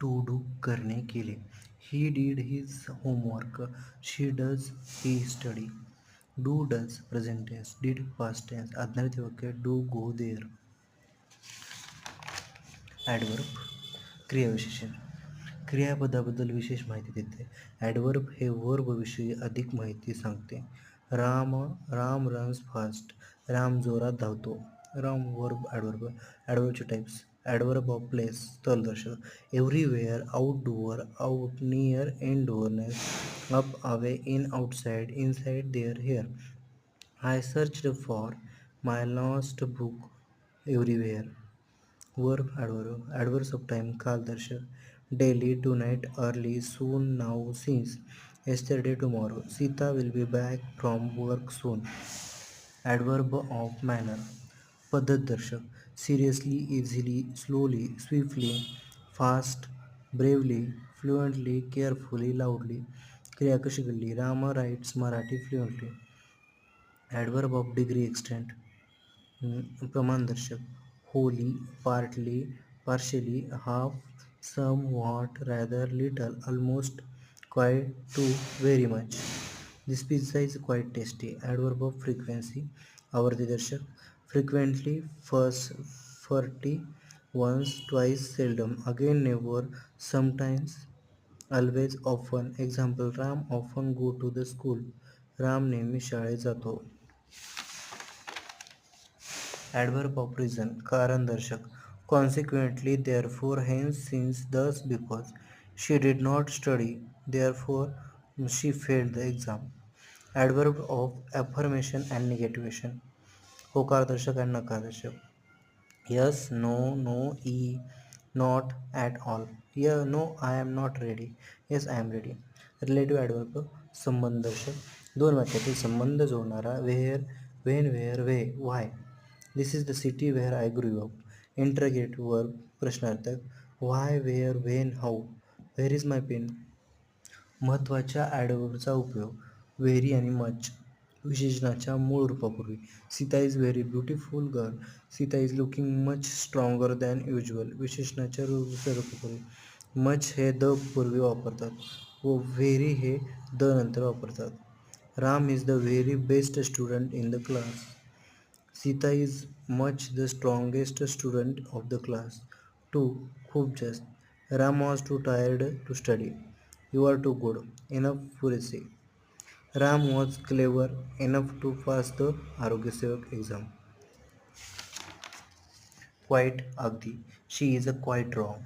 To do करणे केले. He did his homework. She does he study. Do does present tense. Did past tense. आज्ञार्थी वाक्य do go there. Adverb क्रियाविशेषण. क्रियापदाबद्दल विशेष माहिती देते. ॲडवर्ब हे वर्बविषयी अधिक माहिती सांगते. Ram runs fast. राम जोरात धावतो. Ram verb adverb. ॲडवर्बचे टाईप्स. ॲडवर्ब ऑफ प्लेस स्थळ दर्शक. Everywhere, outdoor, out, near, indoor, up, away, in, outside, inside, there, here. I searched for my lost book everywhere. Verb adverb. Adverbs of time कालदर्शक. Daily, tonight, early, soon, now, since, yesterday, tomorrow. Sita will be back from work soon. Adverb of manner पद्धतदर्शक. Seriously, easily, slowly, swiftly, fast, bravely, fluently, carefully, loudly. क्रिया कशी घडली. Rama writes Marathi fluently. Adverb of degree extent प्रमाणदर्शक. Wholly, partly, partially, half, some, what, rather, little, almost, quite, too, very much. This pizza is quite tasty. Adverb of frequency आवर्तीदर्शक. Frequently, forty, once, twice, seldom, again, never, sometimes, always, often. Example. Ram often go to the school. Ram नेहमी शाळेत जातो. Adverb of reason कारणदर्शक. Consequently, therefore, hence, since, thus, because. She did not study, therefore she failed the exam. Adverb of affirmation and negativation होकारदर्शक आणि नकारदर्शक. Yes, no, no, ई, not, at all. No, I am not ready. Yes, I am ready. Relative adverb संबंधदर्शक. दोन वाक्यातील संबंध जोडणारा. When, where, why. This is the city where I grew up. Interrogative verb प्रश्नार्थक. Why, where, when, how. Where is my pen. महत्त्वाच्या ॲडवर्बचा उपयोग. Very आणि मच विशेषणाच्या मूळ रूपापूर्वी. Sita is very beautiful girl. Sita is looking much stronger than usual विशेषणाच्या दुसऱ्या रूपापूर्वी. मच हे द पूर्वी वापरतात व व्हेरी हे द नंतर वापरतात. Ram is the very best student in the class. Sita is much the strongest student of the class. Too खूप जास्त. Ram was too tired to study. You are too good. Enough पुरेसे. Ram was clever enough to pass the आरोग्यसेवक exam. Quite अगदी. She is a quite wrong.